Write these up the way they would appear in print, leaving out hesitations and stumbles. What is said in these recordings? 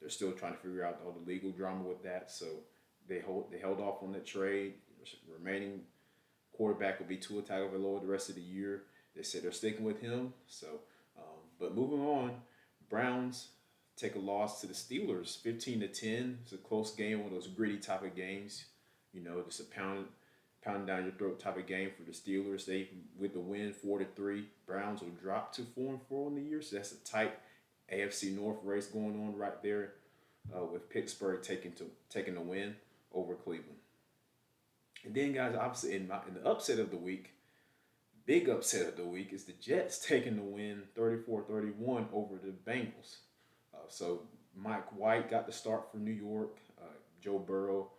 they're still trying to figure out all the legal drama with that. So they held off on that trade. Remaining quarterback will be Tua Tagovailoa the rest of the year. They said they're sticking with him. So, but moving on, Browns take a loss to the Steelers, 15-10. It's a close game, one of those gritty type of games. Just a pound down your throat type of game for the Steelers. They with the win 4-3. Browns will drop to 4-4 in the year. So that's a tight AFC North race going on right there, with Pittsburgh taking the win over Cleveland. And then, guys, obviously in the upset of the week, big upset of the week is the Jets taking the win 34-31 over the Bengals. So Mike White got the start for New York. Joe Burrow,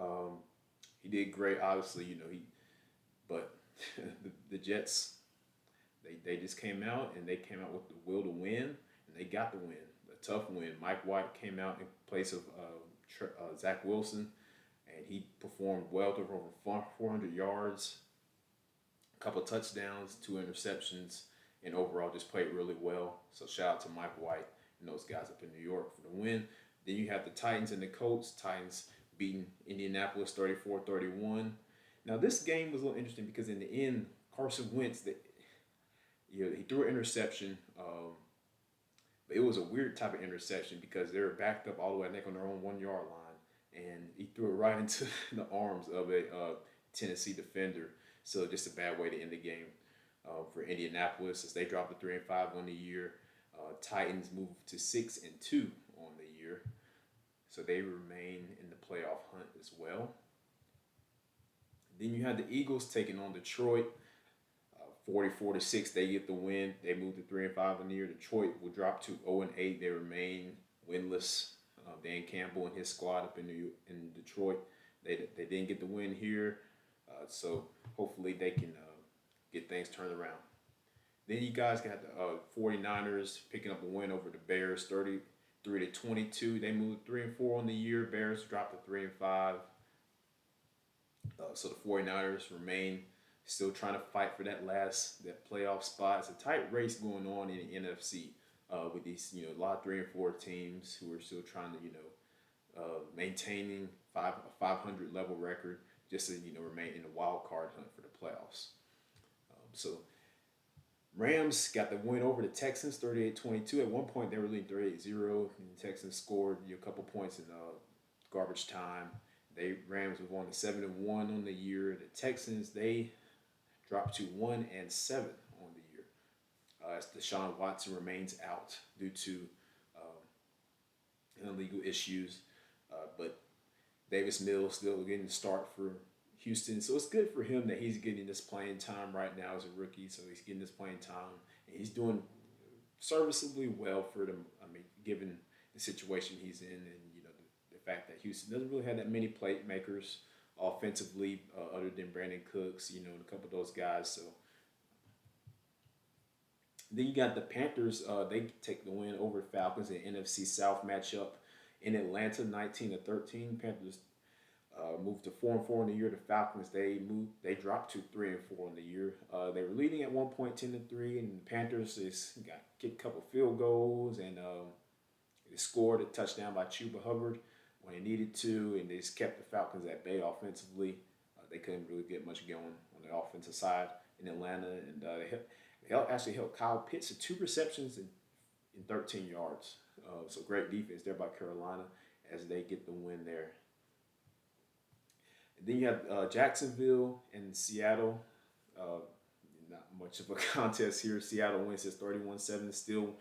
um, he did great. Obviously, but the Jets, they just came out and they came out with the will to win, and they got the win, a tough win. Mike White came out in place of Zach Wilson, and he performed well, threw over 400 yards, a couple of touchdowns, two interceptions, and overall just played really well. So shout out to Mike White and those guys up in New York for the win. Then you have the Titans and the Colts. Titans beating Indianapolis 34-31. Now this game was a little interesting because in the end, Carson Wentz, he threw an interception. But it was a weird type of interception because they were backed up all the way, I think, on their own 1 yard line, and he threw it right into the arms of a Tennessee defender. So just a bad way to end the game for Indianapolis as they dropped to 3-5 on the year. Titans moved to 6-2 on the year, so they remain in the playoff hunt as well. Then you had the Eagles taking on Detroit. 44-6, they get the win. They move to 3-5 in the year. Detroit will drop to 0-8. They remain winless. Dan Campbell and his squad up in Detroit, they didn't get the win here. So hopefully they can get things turned around. Then you guys got the 49ers picking up a win over the Bears, 33-22. They moved 3-4 on the year. Bears dropped to 3-5. So the 49ers remain still trying to fight for that playoff spot. It's a tight race going on in the NFC with these, a lot of 3 and 4 teams who are still trying to, maintaining a 500 level record just to, remain in the wild card hunt for the playoffs. So Rams got the win over the Texans, 38-22. At one point, they were leading 38-0, and the Texans scored a couple points in garbage time. Rams have won 7-1 on the year. The Texans, they dropped to 1-7 on the year. As Deshaun Watson remains out due to illegal issues, but Davis Mills still getting the start for Houston, so it's good for him that he's getting this playing time right now as a rookie. So he's getting this playing time, and he's doing serviceably well for them. I mean, given the situation he's in, and the fact that Houston doesn't really have that many playmakers offensively, other than Brandon Cooks, and a couple of those guys. So then you got the Panthers. They take the win over the Falcons in NFC South matchup in Atlanta, 19-13. Panthers moved to 4-4 in the year. The Falcons they dropped to 3-4 in the year. They were leading at one point 10-3, and the Panthers got kicked a couple field goals, and they scored a touchdown by Chuba Hubbard when they needed to, and they just kept the Falcons at bay offensively. They couldn't really get much going on the offensive side in Atlanta, and they actually held Kyle Pitts to 2 receptions in 13 yards. So great defense there by Carolina as they get the win there. And then you have Jacksonville and Seattle. Not much of a contest here. Seattle wins his 31-7 still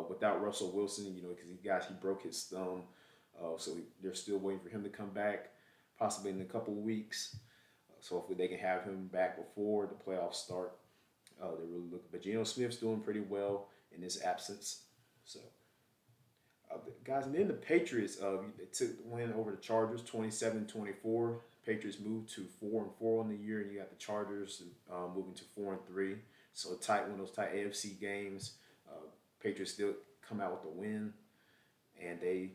without Russell Wilson, because he broke his thumb. So they're still waiting for him to come back, possibly in a couple of weeks. So hopefully they can have him back before the playoffs start. They really look, but Geno Smith's doing pretty well in his absence. So, guys, and then the Patriots, they took the win over the Chargers, 27-24. Patriots moved to 4-4 on the year, and you got the Chargers moving to 4-3. So one of those tight AFC games. Patriots still come out with the win, and they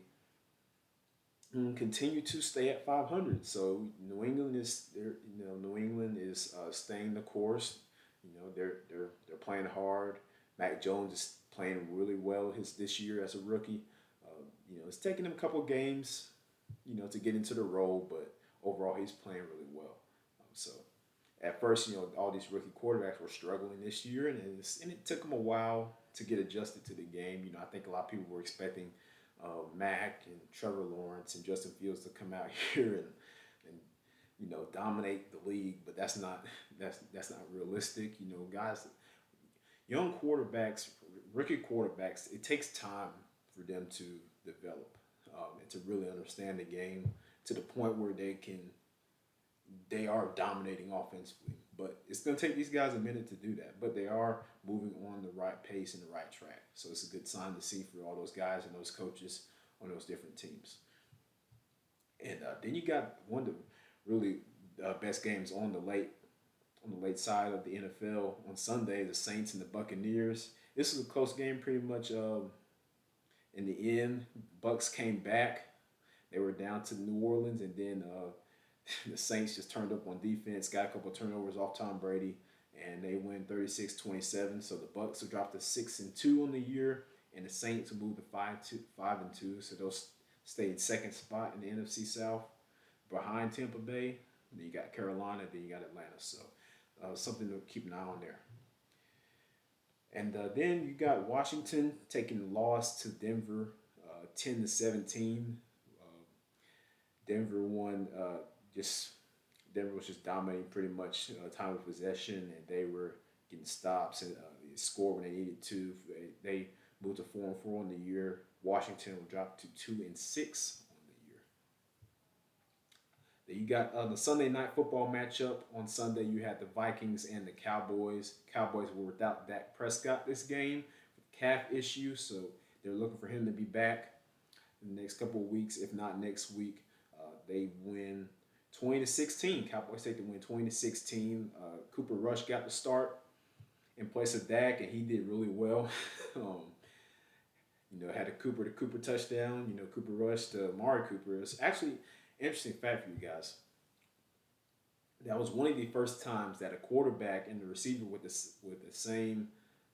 continue to stay at 500. So New England is staying the course. They're playing hard. Mac Jones is playing really well this year as a rookie. It's taking him a couple games, to get into the role, but overall he's playing really well. So at first, all these rookie quarterbacks were struggling this year, and it took them a while to get adjusted to the game. I think a lot of people were expecting Mac and Trevor Lawrence and Justin Fields to come out here and dominate the league, but that's not realistic. Guys, young quarterbacks, rookie quarterbacks, it takes time for them to develop and to really understand the game to the point where they are dominating offensively. But it's going to take these guys a minute to do that. But they are moving on the right pace and the right track. So it's a good sign to see for all those guys and those coaches on those different teams. And then you got one of the really best games on the late side of the NFL on Sunday, the Saints and the Buccaneers. This was a close game, pretty much. In the end, Bucks came back. They were down to New Orleans, and then the Saints just turned up on defense, got a couple of turnovers off Tom Brady, and they win 36-27. So the Bucks will drop to 6-2 on the year, and the Saints will move to 5-2. So they'll stay in second spot in the NFC South behind Tampa Bay. Then you got Carolina, then you got Atlanta. So something to keep an eye on there. And then you got Washington taking the loss to Denver, 10-17. Denver won. Denver was just dominating pretty much time of possession, and they were getting stops and scored when they needed to. They moved to 4-4 on the year. Washington will drop to 2-6 on the year. Then you got the Sunday night football matchup on Sunday. You had the Vikings and the Cowboys. Cowboys were without Dak Prescott this game with calf issue, so they're looking for him to be back in the next couple of weeks, if not next week. They win 20-16. Cowboys take the win 20-16. Cooper Rush got the start in place of Dak, and he did really well. Had a Cooper to Cooper touchdown. Cooper Rush to Amari Cooper. It's actually interesting fact for you guys. That was one of the first times that a quarterback and the receiver with the same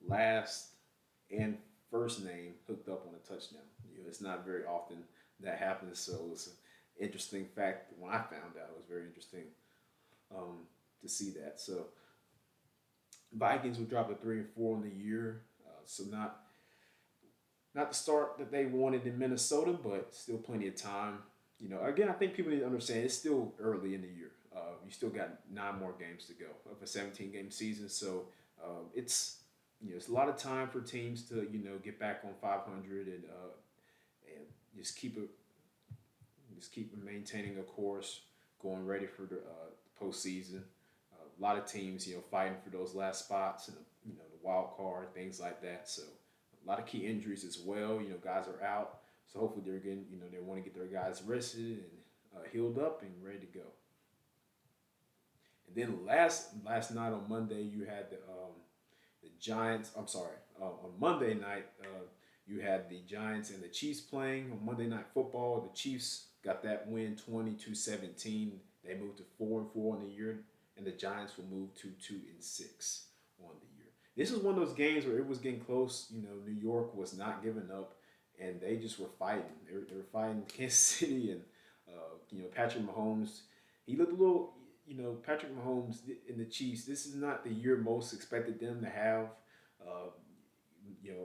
last and first name hooked up on a touchdown. It's not very often that happens, so it's an interesting fact. When I found out, it was very interesting to see that. So Vikings will drop to 3-4 on the year, so not the start that they wanted in Minnesota, but still plenty of time. Again, I think people need to understand it's still early in the year. You still got 9 more games to go of a 17-game season, so it's a lot of time for teams to get back on 500 and just keep maintaining a course, going ready for the postseason. A lot of teams, fighting for those last spots and the wild card, things like that. So a lot of key injuries as well. Guys are out, so hopefully they're getting, they want to get their guys rested and healed up and ready to go. And then last night on Monday, you had the Giants. I'm sorry, on Monday night you had the Giants and the Chiefs playing on Monday Night Football. The Chiefs got that win 20-17. They moved to 4-4 on the year, and the Giants will move to 2-6 on the year. This is one of those games where it was getting close. New York was not giving up, and they just were fighting. They were fighting Kansas City, and Patrick Mahomes. He looked a little. Patrick Mahomes and the Chiefs. This is not the year most expected them to have.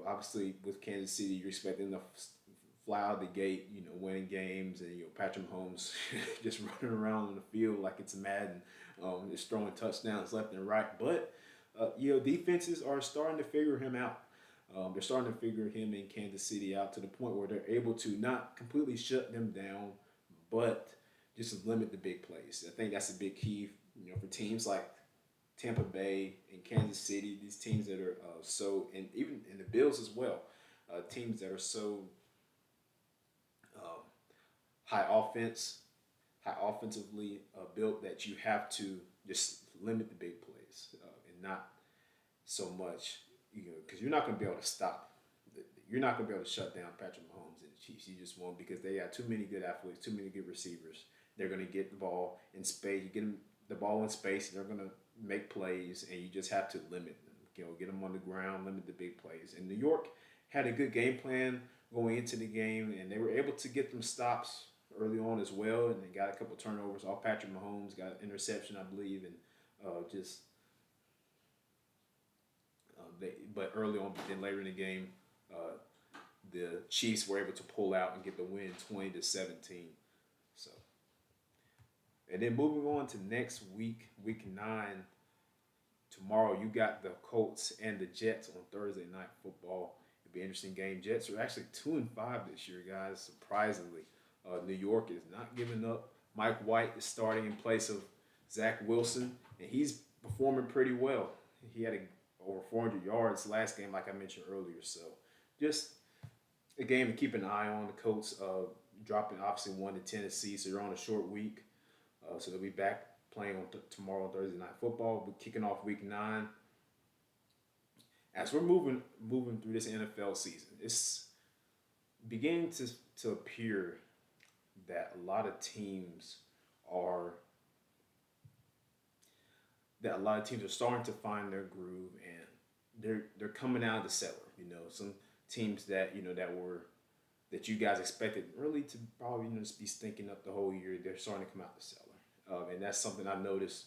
Obviously with Kansas City, you're expecting them to fly out the gate, winning games, and Patrick Mahomes just running around on the field like it's Madden, just throwing touchdowns left and right. But defenses are starting to figure him out. They're starting to figure him in Kansas City out to the point where they're able to not completely shut them down, but just limit the big plays. I think that's a big key, for teams like Tampa Bay and Kansas City, these teams that are and even in the Bills as well, teams that are so high offensively built that you have to just limit the big plays and not so much, because you're not going to be able to stop. You're not going to be able to shut down Patrick Mahomes and the Chiefs. You just won't, because they got too many good athletes, too many good receivers. They're going to get the ball in space. You get them the ball in space, and they're going to make plays, and you just have to limit them. Get them on the ground, limit the big plays. And New York had a good game plan going into the game, and they were able to get them stops early on as well, and they got a couple turnovers. All Patrick Mahomes got an interception, I believe, and just but early on, but then later in the game, uh, the Chiefs were able to pull out and get the win, 20-17. So, and then moving on to next week, week 9. Tomorrow you got the Colts and the Jets on Thursday Night Football. It'll be an interesting game. Jets are actually 2-5 this year, guys. Surprisingly, New York is not giving up. Mike White is starting in place of Zach Wilson, and he's performing pretty well. He had over 400 yards last game, like I mentioned earlier. So, just a game to keep an eye on. The Colts dropping obviously one to Tennessee, so they're on a short week. So they'll be back playing on tomorrow on Thursday Night Football. We're kicking off Week 9. As we're moving through this NFL season, it's beginning to appear that a lot of teams are starting to find their groove, and they're coming out of the cellar. Some teams that that you guys expected really to probably just be stinking up the whole year, they're starting to come out the cellar, and that's something I noticed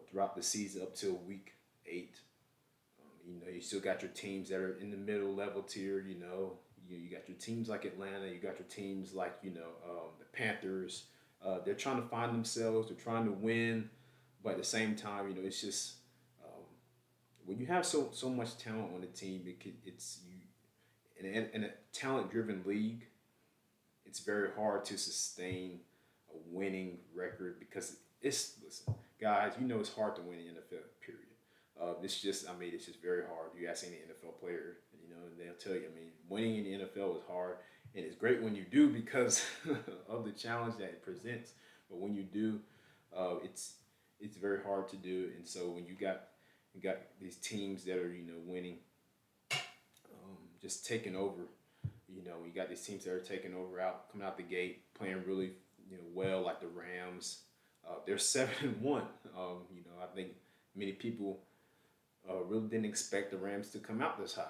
throughout the season up till week 8. You still got your teams that are in the middle level tier. You got your teams like Atlanta. You got your teams like the Panthers. They're trying to find themselves. They're trying to win, but at the same time, it's just when you have so much talent on the team, it's you in a talent driven league. It's very hard to sustain a winning record because listen, guys, it's hard to win in the NFL. Period. It's just very hard. You ask any NFL player, and they'll tell you. Winning in the NFL is hard, and it's great when you do because of the challenge that it presents. But when you do, it's very hard to do. And so when you got these teams that are winning, just taking over. You got these teams that are taking over coming out the gate, playing really well, like the Rams. They're 7-1. I think many people really didn't expect the Rams to come out this high.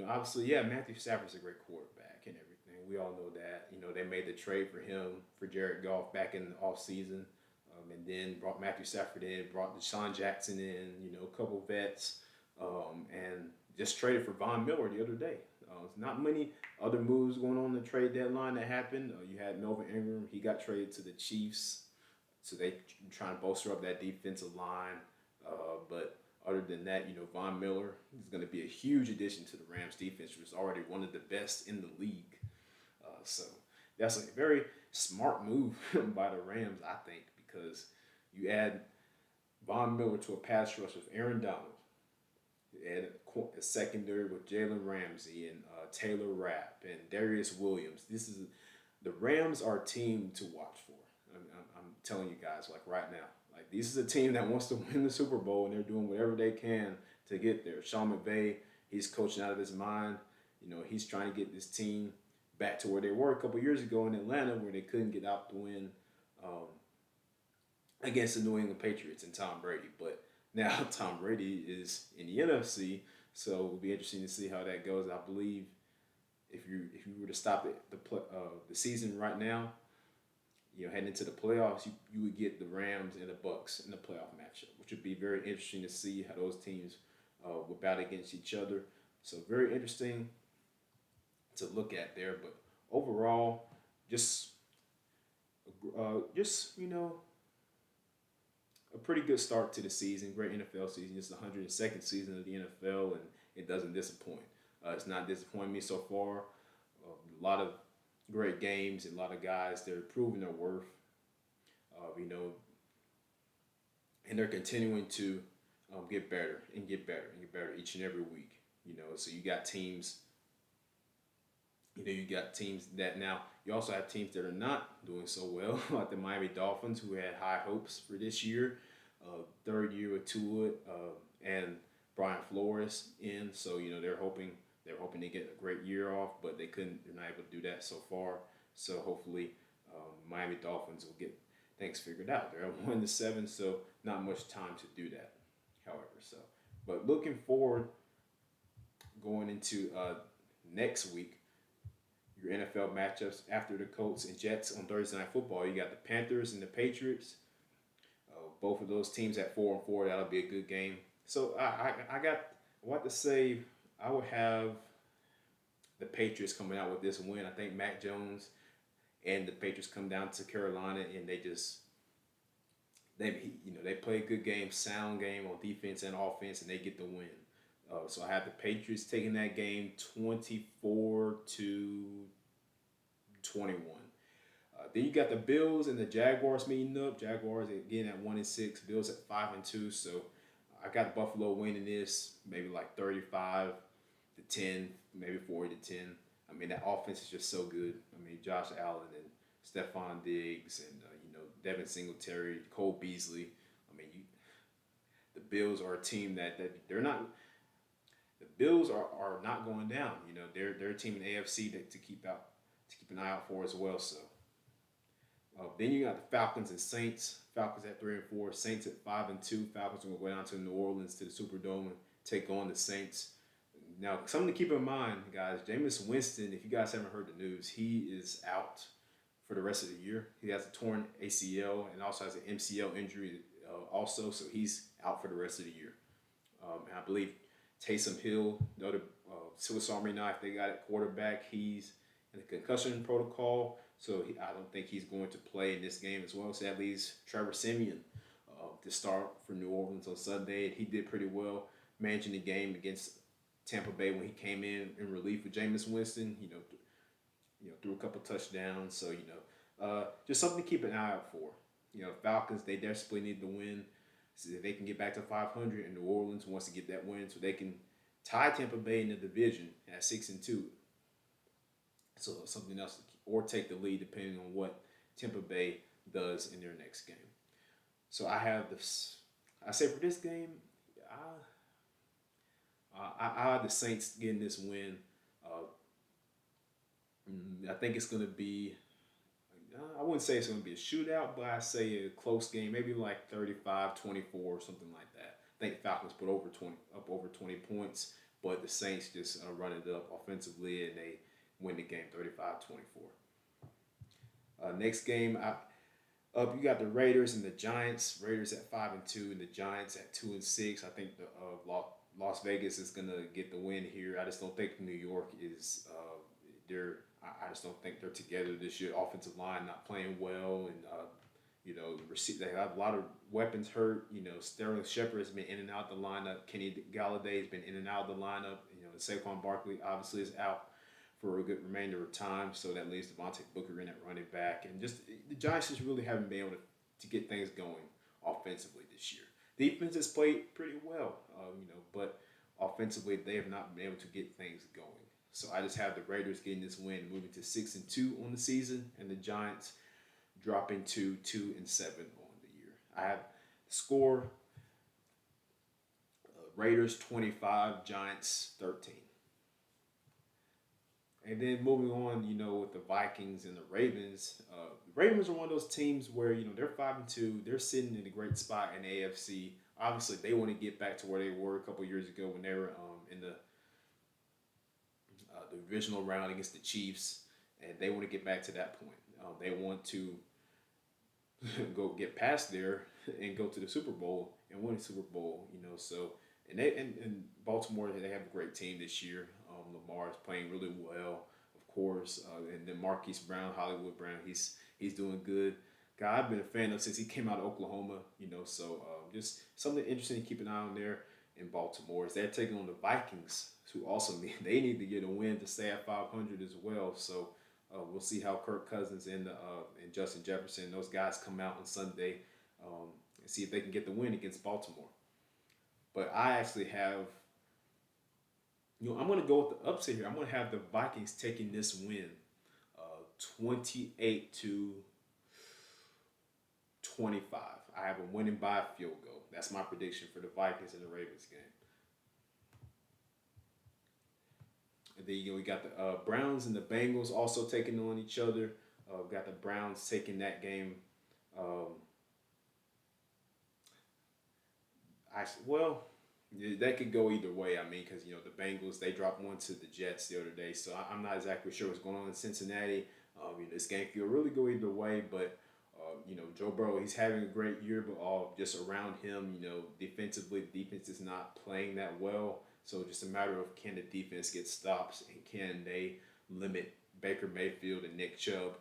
Obviously, yeah, Matthew Stafford's a great quarterback and everything. We all know that. They made the trade for him for Jared Goff back in the offseason, and then brought Matthew Stafford in, brought Deshaun Jackson in, a couple vets, and just traded for Von Miller the other day. Not many other moves going on in the trade deadline that happened. You had Melvin Ingram. He got traded to the Chiefs, so they trying to bolster up that defensive line. But other than that, Von Miller is going to be a huge addition to the Rams defense, which is already one of the best in the league. So that's a very smart move by the Rams, I think, because you add Von Miller to a pass rush with Aaron Donald, and a secondary with Jalen Ramsey and Taylor Rapp and Darius Williams. The Rams are a team to watch for. I'm telling you guys, like right now, like this is a team that wants to win the Super Bowl, and they're doing whatever they can to get there. Sean McVay, he's coaching out of his mind. He's trying to get this team back to where they were a couple years ago in Atlanta, where they couldn't get out to win against the New England Patriots and Tom Brady. But now Tom Brady is in the NFC, so it'll be interesting to see how that goes. I believe if you were to stop the season right now, heading into the playoffs, you would get the Rams and the Bucks in the playoff matchup, which would be very interesting to see how those teams would battle against each other. So very interesting to look at there. But overall, just a pretty good start to the season. Great NFL season. It's the 102nd season of the NFL, and it doesn't disappoint. It's not disappointing me so far. A lot of great games and a lot of guys that are proving their worth. And they're continuing to get better and get better and get better each and every week. So you got teams. You got teams that now. You also have teams that are not doing so well, like the Miami Dolphins, who had high hopes for this year. Third year with Tua and Brian Flores in, so they're hoping to get a great year off, but they're not able to do that so far. So hopefully, Miami Dolphins will get things figured out. They're at 1-7, so not much time to do that. However, but looking forward, going into next week, your NFL matchups after the Colts and Jets on Thursday Night Football. You got the Panthers and the Patriots. Both of those teams at 4-4. That'll be a good game. So I got what to say. I would have the Patriots coming out with this win. I think Mac Jones and the Patriots come down to Carolina and they play a good game, sound game on defense and offense, and they get the win. So I have the Patriots taking that game 24-21. Then you got the Bills and the Jaguars meeting up. Jaguars again at 1-6, Bills at 5-2. So I got Buffalo winning this, maybe like 35-10, maybe 40-10. I mean, that offense is just so good. I mean, Josh Allen and Stephon Diggs and Devin Singletary, Cole Beasley. I mean, the Bills are a team that they're not. The Bills are not going down. They're a team in the AFC to keep an eye out for as well. So then you got the Falcons and Saints. Falcons at 3-4, Saints at 5-2. Falcons are going to go down to New Orleans to the Superdome and take on the Saints. Now, something to keep in mind, guys. Jameis Winston, if you guys haven't heard the news, he is out for the rest of the year. He has a torn ACL and also has an MCL injury also, so he's out for the rest of the year. And I believe Taysom Hill, the other Swiss Army knife they got at quarterback, he's in the concussion protocol, so I don't think he's going to play in this game as well. So that leaves Trevor Siemian to start for New Orleans on Sunday, and he did pretty well managing the game against Tampa Bay when he came in relief with Jameis Winston. Threw a couple touchdowns. So just something to keep an eye out for. Falcons, they desperately need to win so that they can get back to 500, and New Orleans wants to get that win so they can tie Tampa Bay in the division at 6-2. So something else, or take the lead depending on what Tampa Bay does in their next game. So I have this. I say for this game, I have the Saints getting this win. I think it's going to be, I wouldn't say it's going to be a shootout, but I say a close game, maybe like 35-24 or something like that. I think the Falcons put up over 20 points, but the Saints just run it up offensively and they win the game 35-24. Next game, you got the Raiders and the Giants. Raiders at 5-2 and the Giants at 2-6. I think the Las Vegas is going to get the win here. I just don't think New York is I just don't think they're together this year. Offensive line not playing well, and they have a lot of weapons hurt. Sterling Shepard has been in and out the lineup. Kenny Galladay has been in and out of the lineup. And Saquon Barkley obviously is out for a good remainder of time, so that leaves Devontae Booker in at running back, and just the Giants just really haven't been able to get things going offensively this year. Defense has played pretty well, but offensively they have not been able to get things going. So I just have the Raiders getting this win, moving to 6-2 on the season, and the Giants dropping to 2-7 on the year. I have the score: Raiders 25, Giants 13. And then moving on, with the Vikings and the Ravens. The Ravens are one of those teams where they're 5-2. They're sitting in a great spot in the AFC. Obviously, they want to get back to where they were a couple of years ago when they were in the divisional round against the Chiefs, and they want to get back to that point. They want to go get past there and go to the Super Bowl and win the Super Bowl. So and Baltimore, they have a great team this year. Lamar is playing really well, of course, and then Marquise Brown, Hollywood Brown, he's doing good. Guy I've been a fan of since he came out of Oklahoma. So just something interesting to keep an eye on there in Baltimore is they're taking on the Vikings, who also need to get a win to stay at 500 as well. So we'll see how Kirk Cousins and Justin Jefferson, those guys, come out on Sunday and see if they can get the win against Baltimore. But I actually have, I'm going to go with the upset here. I'm going to have the Vikings taking this win 28-25. I have them winning by a field goal. That's my prediction for the Vikings and the Ravens game. And then we got the Browns and the Bengals also taking on each other. We got the Browns taking that game. Yeah, that could go either way. I mean, because the Bengals they dropped one to the Jets the other day, so I'm not exactly sure what's going on in Cincinnati. This game could really go either way, but Joe Burrow he's having a great year, but all just around him, defensively, the defense is not playing that well. So just a matter of can the defense get stops and can they limit Baker Mayfield and Nick Chubb.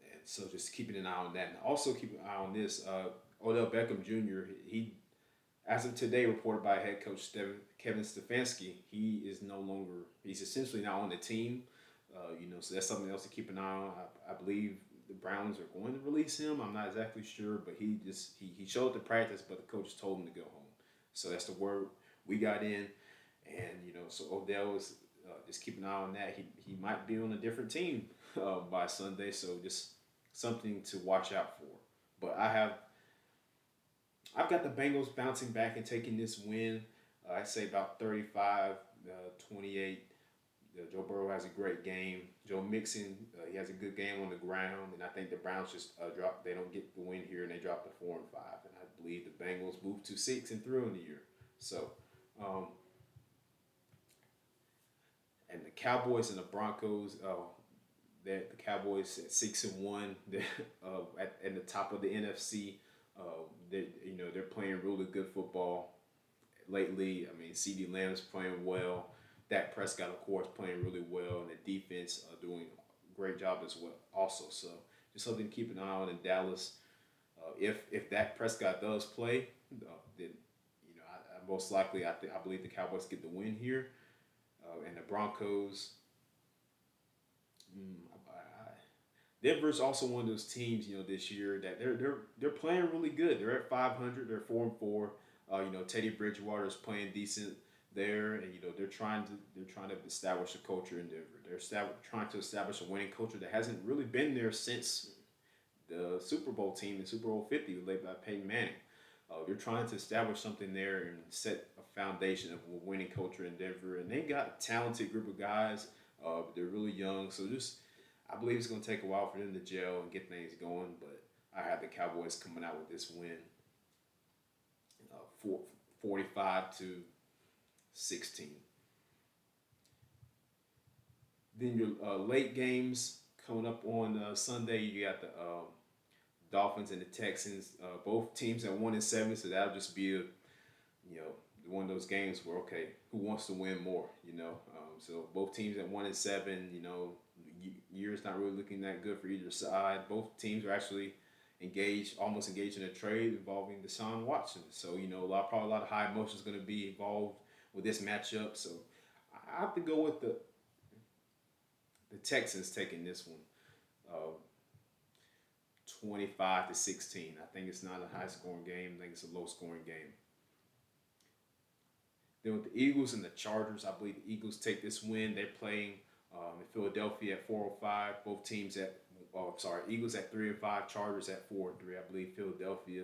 And so just keeping an eye on that, and also keep an eye on this. Odell Beckham Jr. He as of today, reported by head coach Kevin Stefanski, he is no longer, he's essentially not on the team. So that's something else to keep an eye on. I believe the Browns are going to release him. I'm not exactly sure, but he showed up to practice, but the coach told him to go home. So that's the word we got in, and so Odell is just keep an eye on that. He might be on a different team by Sunday, so just something to watch out for. But I've got the Bengals bouncing back and taking this win. I'd say about 35, 28. Joe Burrow has a great game. Joe Mixon, he has a good game on the ground, and I think the Browns just drop. They don't get the win here, and they drop to 4-5. And I believe the Bengals move to 6-3 in the year. So, um, and the Cowboys and the Broncos. The Cowboys at 6-1. They're at the top of the NFC. They're playing really good football lately. I mean, C.D. Lamb's playing well. Dak Prescott, of course, playing really well, and the defense doing a great job as well. Also, so just something to keep an eye on in Dallas. If Dak Prescott does play, then most likely I believe the Cowboys get the win here, and the Broncos. Mm, Denver's also one of those teams, this year that they're playing really good. They're at 500. They're 4-4. Teddy Bridgewater is playing decent there, and they're trying to establish a culture in Denver. Trying to establish a winning culture that hasn't really been there since the Super Bowl team in Super Bowl 50, led by Peyton Manning. They're trying to establish something there and set a foundation of a winning culture in Denver, and they got a talented group of guys. They're really young, so just I believe it's going to take a while for them to gel and get things going. But I have the Cowboys coming out with this win, 45-16. Then your late games coming up on Sunday, you got the Dolphins and the Texans. Both teams at 1-7, so that'll just be one of those games where okay, who wants to win more? So both teams at 1-7. Year's not really looking that good for either side. Both teams are actually almost engaged in a trade involving Deshaun Watson. So probably a lot of high emotions going to be involved with this matchup. So I have to go with the Texans taking this one. 25-16. I think it's not a high scoring game. I think it's a low scoring game. Then with the Eagles and the Chargers, I believe the Eagles take this win. They're playing in Philadelphia at 4-5. Both teams Eagles at 3-5, Chargers at 4-3. I believe Philadelphia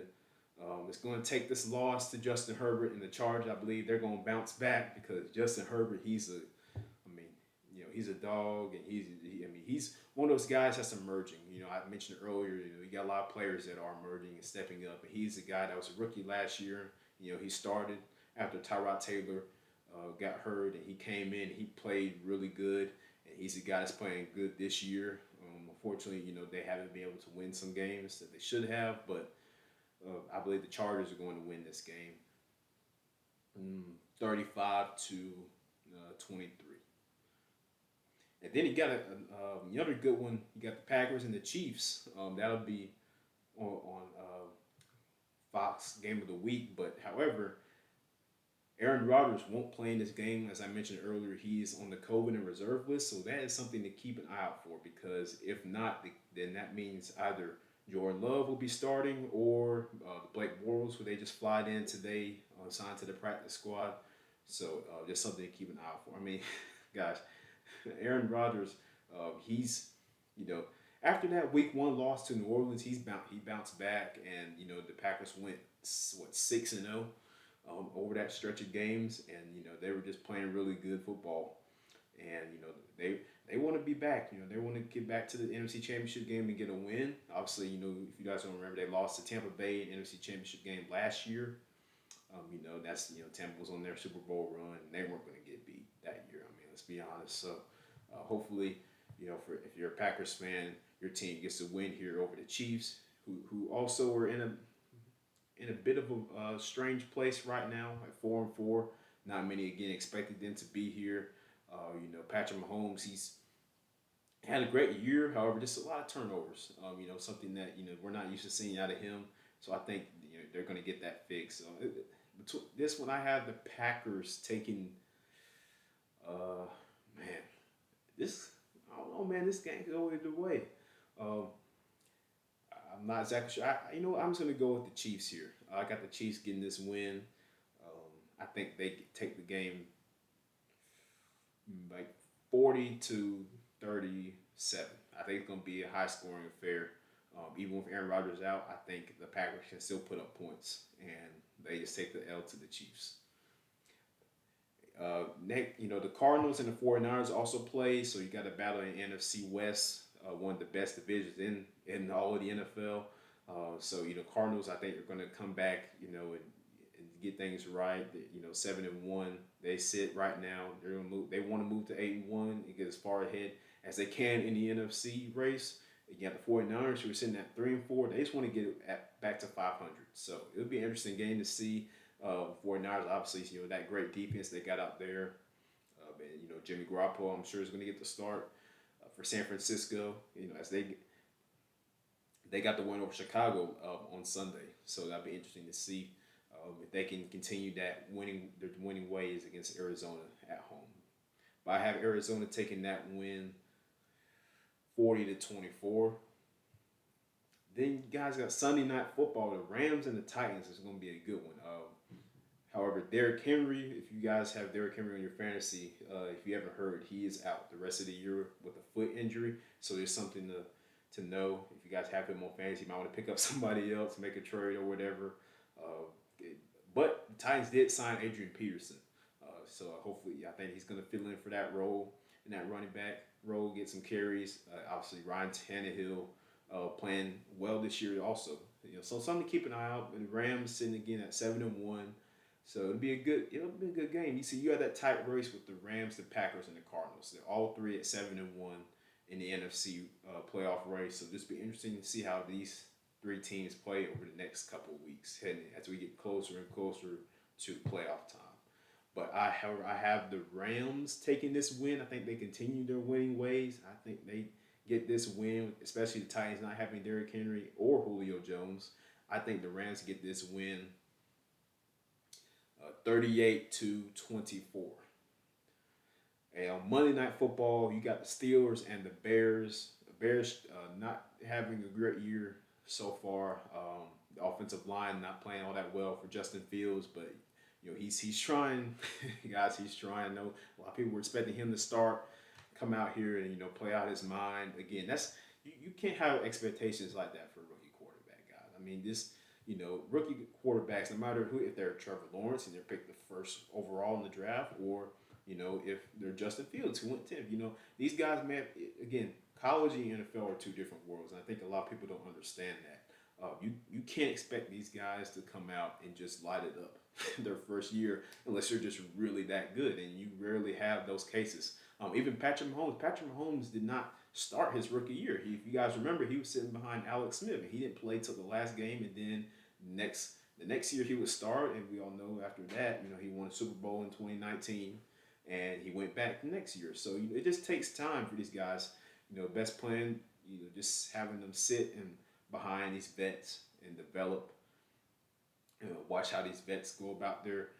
is going to take this loss to Justin Herbert and the Chargers. I believe they're going to bounce back because Justin Herbert, he's a dog, and he's one of those guys that's emerging. I mentioned earlier, you got a lot of players that are emerging and stepping up, and he's a guy that was a rookie last year. He started after Tyrod Taylor got hurt, and he came in. He played really good, and he's a guy that's playing good this year. Unfortunately, they haven't been able to win some games that they should have, but I believe the Chargers are going to win this game, 35-23. And then you got another good one. You got the Packers and the Chiefs. That'll be on Fox Game of the Week. But however, Aaron Rodgers won't play in this game. As I mentioned earlier, he's on the COVID and reserve list. So that is something to keep an eye out for, because if not, then that means either Jordan Love will be starting, or the Blake Bortles, who they just flied in today, signed to the practice squad. So just something to keep an eye out for. I mean, gosh, Aaron Rodgers, he's, after that Week 1 loss to New Orleans, he bounced back, and the Packers went 6-0 over that stretch of games, and they were just playing really good football, and they want to be back. They want to get back to the NFC Championship game and get a win. Obviously, if you guys don't remember, they lost to Tampa Bay in the NFC Championship game last year. That's Tampa was on their Super Bowl run, and they weren't going to get beat that year. I mean, let's be honest. So hopefully, for if you're a Packers fan, your team gets a win here over the Chiefs, who also are in a bit of a strange place right now at 4-4. Not many again expected them to be here. Patrick Mahomes, he's had a great year. However, just a lot of turnovers. Something that we're not used to seeing out of him. So I think they're going to get that fixed. This one I have the Packers taking. Man, this I don't know, man. This game could go either way. Um, I'm not exactly sure. I'm just going to go with the Chiefs here. I got the Chiefs getting this win. I think they take the game like 40-37. I think it's going to be a high scoring affair. Even with Aaron Rodgers out, I think the Packers can still put up points, and they just take the L to the Chiefs. The Cardinals and the 49ers also play, so you got a battle in NFC West, one of the best divisions in all of the NFL. Cardinals, I think, are going to come back, and get things right. 7-1, they sit right now. They're gonna move. They want to move to 8-1 and get as far ahead as they can in the NFC race. You got the 49ers who are sitting at 3-4. They just want to get it back to 500. So it'll be an interesting game to see. 49ers, obviously, that great defense they got out there. And Jimmy Garoppolo, I'm sure, is going to get the start for San Francisco. As they got the win over Chicago on Sunday. So that'll be interesting to see if they can continue their winning ways against Arizona at home. But I have Arizona taking that win 40-24. Then you guys got Sunday Night Football. The Rams and the Titans is going to be a good one. However, Derrick Henry, if you guys have Derrick Henry on your fantasy, if you haven't heard, he is out the rest of the year with a foot injury. So there's something to know. If you guys have him on fantasy, you might want to pick up somebody else, make a trade or whatever. But the Titans did sign Adrian Peterson. So hopefully, I think he's going to fill in for that role, in that running back role, get some carries. Obviously, Ryan Tannehill playing well this year also. So something to keep an eye out. And the Rams sitting again at 7-1. So it'll be a good game. You have that tight race with the Rams, the Packers, and the Cardinals. They're all three at 7-1 in the NFC playoff race. So just be interesting to see how these three teams play over the next couple of weeks, heading as we get closer and closer to playoff time. But I have the Rams taking this win. I think they continue their winning ways. I think they get this win, especially the Titans not having Derrick Henry or Julio Jones. I think the Rams get this win 38-24. And on Monday Night Football, you got the Steelers and the Bears. The Bears not having a great year so far. The offensive line not playing all that well for Justin Fields, but he's trying, guys. He's trying. I know a lot of people were expecting him to come out here and play out his mind again. That's you can't have expectations like that for a rookie quarterback, guys. I mean, rookie quarterbacks, no matter who, if they're Trevor Lawrence and they're picked the first overall in the draft, or if they're Justin Fields who went 10th, these guys, man, again, college and NFL are two different worlds, and I think a lot of people don't understand that. You can't expect these guys to come out and just light it up their first year unless you're just really that good, and you rarely have those cases. Even Patrick Mahomes did not start his rookie year. If you guys remember, he was sitting behind Alex Smith, and he didn't play till the last game, and then the next year he would start, and we all know after that, he won a Super Bowl in 2019, and he went back the next year. So it just takes time for these guys. Best plan, just having them sit and behind these vets and develop. Watch how these vets go about their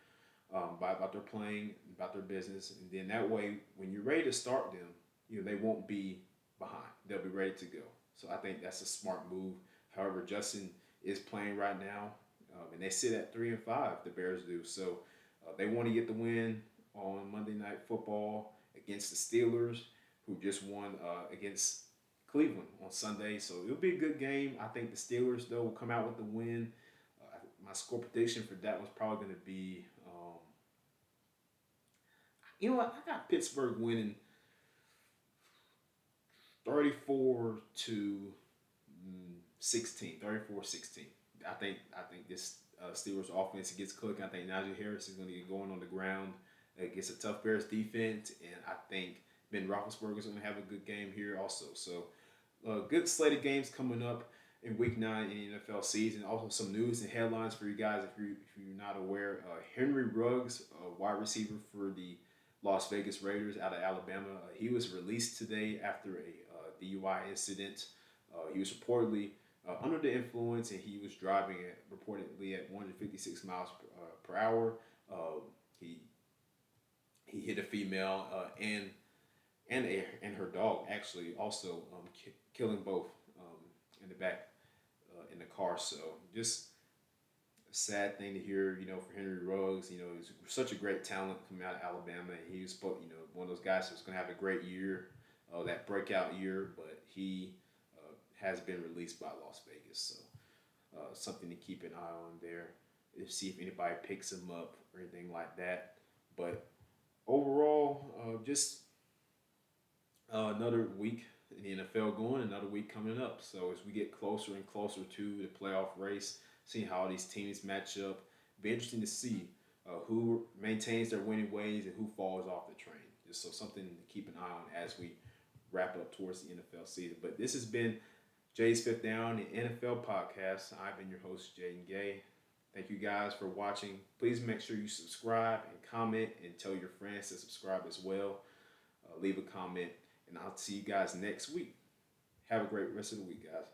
playing, about their business, and then that way, when you're ready to start them, they won't be behind. They'll be ready to go. So I think that's a smart move. However, Justin is playing right now, and they sit at 3-5. The Bears do. So they want to get the win on Monday Night Football against the Steelers, who just won against Cleveland on Sunday. So it'll be a good game. I think the Steelers, though, will come out with the win. My score prediction for that was probably going to be, I got Pittsburgh winning 34-16. 34-16. I think Steelers offense gets clicking. I think Najee Harris is going to get going on the ground against a tough Bears defense, and I think Ben Roethlisberger is going to have a good game here also. So, good slate of games coming up in Week 9 in the NFL season. Also, some news and headlines for you guys if you're not aware. Henry Ruggs, a wide receiver for the Las Vegas Raiders out of Alabama, he was released today after a DUI incident. He was reportedly under the influence, and he was driving reportedly at 156 miles per hour. He he hit a female and her dog actually also killing both in the back in the car. So just a sad thing to hear, for Henry Ruggs. He's such a great talent coming out of Alabama. And he was, one of those guys who's going to have a great year, that breakout year. But he has been released by Las Vegas, so something to keep an eye on there. See if anybody picks him up or anything like that. But overall, just another week in the NFL going, another week coming up. So as we get closer and closer to the playoff race, seeing how these teams match up, be interesting to see who maintains their winning ways and who falls off the train. Just so something to keep an eye on as we wrap up towards the NFL season. But this has been Jay's Fifth Down, the NFL podcast. I've been your host, Jaden Gay. Thank you guys for watching. Please make sure you subscribe and comment and tell your friends to subscribe as well. Leave a comment, and I'll see you guys next week. Have a great rest of the week, guys.